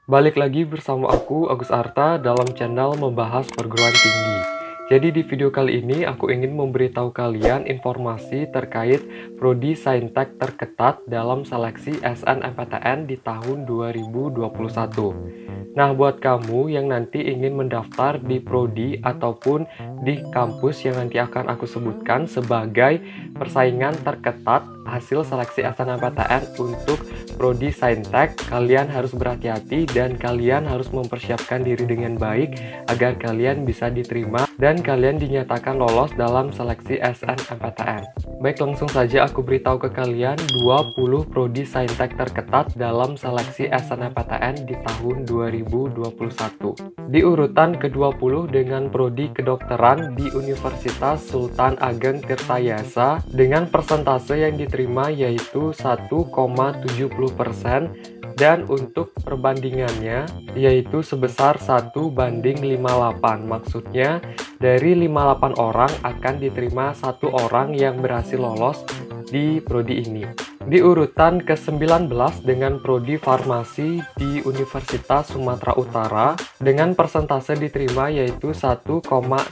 Balik lagi bersama aku, Agus Arta, dalam channel membahas perguruan tinggi. Jadi di video kali ini aku ingin memberitahu kalian informasi terkait prodi Saintek terketat dalam seleksi SNMPTN di tahun 2021. Nah, buat kamu yang nanti ingin mendaftar di prodi ataupun di kampus yang nanti akan aku sebutkan sebagai persaingan terketat hasil seleksi SNMPTN untuk prodi Saintek, kalian harus berhati-hati dan kalian harus mempersiapkan diri dengan baik agar kalian bisa diterima dan kalian dinyatakan lolos dalam seleksi SNMPTN. Baik, langsung saja aku beritahu ke kalian 20 prodi Saintek terketat dalam seleksi SNMPTN di tahun 2021. Di urutan ke-20 dengan prodi kedokteran di Universitas Sultan Ageng Tirtayasa dengan persentase yang diterima yaitu 1,70%, dan untuk perbandingannya yaitu sebesar 1:58. Maksudnya dari 58 orang akan diterima 1 orang yang berhasil lolos di prodi ini. Di urutan ke-19 dengan prodi farmasi di Universitas Sumatera Utara dengan persentase diterima yaitu 1,69%,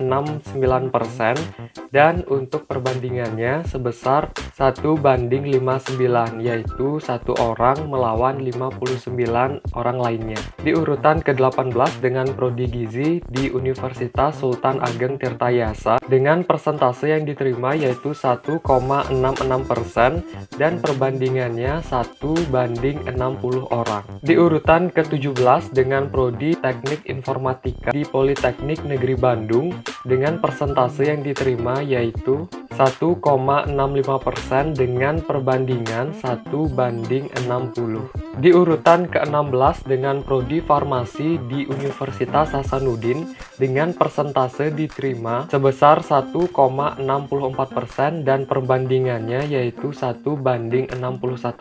dan untuk perbandingannya sebesar 1:59, yaitu 1 orang melawan 59 orang lainnya. Di urutan ke-18 dengan prodi gizi di Universitas Sultan Ageng Tirtayasa dengan persentase yang diterima yaitu 1,66%, dan perbandingannya 1:60 orang. Di urutan ke-17 dengan prodi teknik informatika di Politeknik Negeri Bandung dengan persentase yang diterima yaitu 1,65% dengan perbandingan 1:60. Di urutan ke-16 dengan prodi farmasi di Universitas Hasanuddin dengan persentase diterima sebesar 1,64% dan perbandingannya yaitu 1:61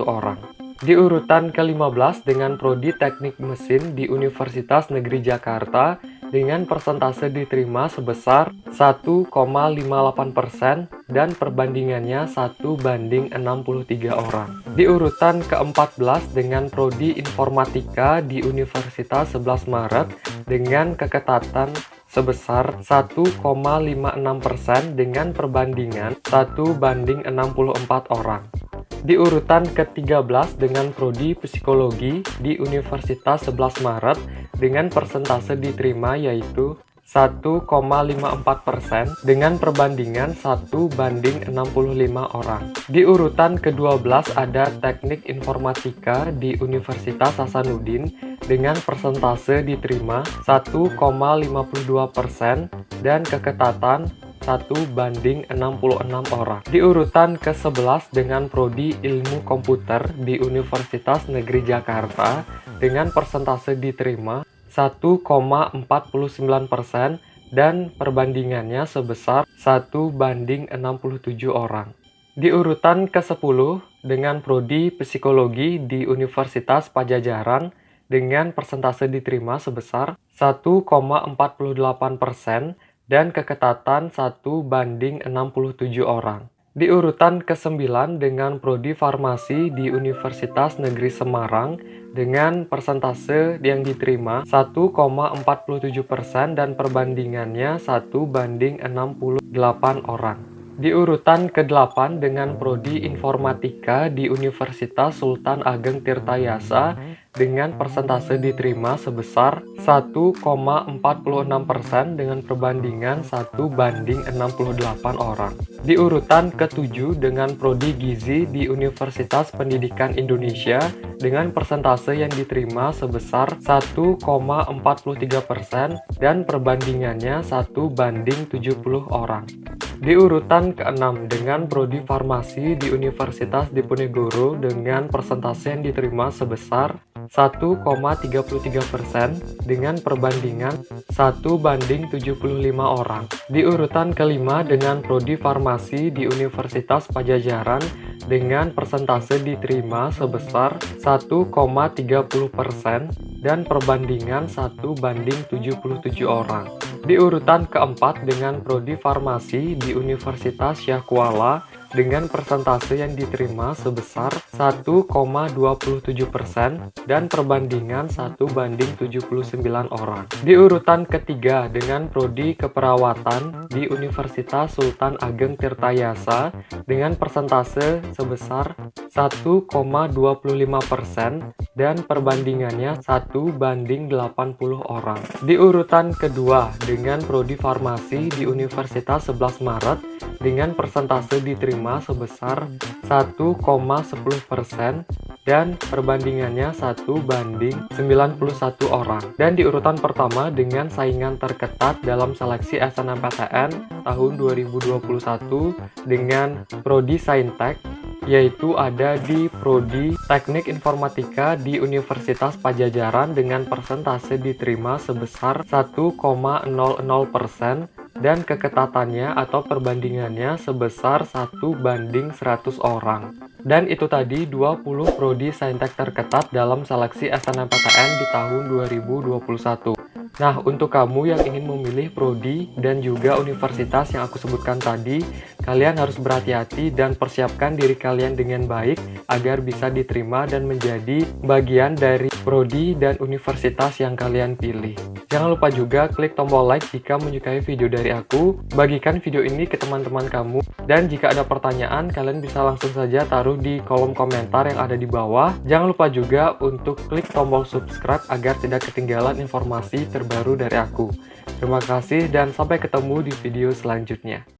orang. Di urutan ke-15 dengan prodi teknik mesin di Universitas Negeri Jakarta dengan persentase diterima sebesar 1,58% dan perbandingannya 1:63 orang. Di urutan ke-14 dengan prodi informatika di Universitas 11 Maret dengan keketatan sebesar 1,56% dengan perbandingan 1:64 orang. Di urutan ke-13 dengan prodi psikologi di Universitas 11 Maret dengan persentase diterima yaitu 1,54% dengan perbandingan 1:65 orang. Di urutan ke-12 ada teknik informatika di Universitas Hasanuddin dengan persentase diterima 1,52% dan keketatan 1:66 orang. Di urutan ke-11 dengan prodi ilmu komputer di Universitas Negeri Jakarta dengan persentase diterima 1,49% dan perbandingannya sebesar 1:67 orang. Di urutan ke-10 dengan prodi psikologi di Universitas Padjadjaran dengan persentase diterima sebesar 1,48% dan keketatan 1:67 orang. Di urutan ke-9 dengan prodi farmasi di Universitas Negeri Semarang dengan persentase yang diterima 1,47% dan perbandingannya 1:68 orang. Di urutan ke-8 dengan prodi informatika di Universitas Sultan Ageng Tirtayasa dengan persentase diterima sebesar 1,46% dengan perbandingan 1:68 orang. Di urutan ke-7 dengan prodi gizi di Universitas Pendidikan Indonesia dengan persentase yang diterima sebesar 1,43% dan perbandingannya 1:70 orang. Di urutan ke-6 dengan prodi farmasi di Universitas Diponegoro dengan persentase yang diterima sebesar 1,33% dengan perbandingan 1:75 orang. Di urutan ke-5 dengan prodi farmasi di Universitas Padjadjaran dengan persentase diterima sebesar 1,30% dan perbandingan 1:77 orang. Di urutan keempat dengan prodi farmasi di Universitas Syah Kuala dengan persentase yang diterima sebesar 1,27% dan perbandingan 1:79 orang. Di urutan ketiga dengan prodi keperawatan di Universitas Sultan Ageng Tirtayasa dengan persentase sebesar 1,25% dan perbandingannya 1:80 orang. Di urutan kedua dengan prodi farmasi di Universitas 11 Maret dengan persentase diterima sebesar 1,10% dan perbandingannya 1:91 orang. Dan di urutan pertama dengan saingan terketat dalam seleksi SNMPTN tahun 2021 dengan prodi Saintek, yaitu ada di prodi Teknik Informatika di Universitas Padjadjaran dengan persentase diterima sebesar 1,00% dan keketatannya atau perbandingannya sebesar 1:100 orang. Dan itu tadi 20 prodi Saintek terketat dalam seleksi SNMPTN di tahun 2021. Nah, untuk kamu yang ingin memilih prodi dan juga universitas yang aku sebutkan tadi, kalian harus berhati-hati dan persiapkan diri kalian dengan baik agar bisa diterima dan menjadi bagian dari prodi dan universitas yang kalian pilih. Jangan lupa juga klik tombol like jika menyukai video dari aku, bagikan video ini ke teman-teman kamu, dan jika ada pertanyaan, kalian bisa langsung saja taruh di kolom komentar yang ada di bawah. Jangan lupa juga untuk klik tombol subscribe agar tidak ketinggalan informasi terbaru dari aku. Terima kasih dan sampai ketemu di video selanjutnya.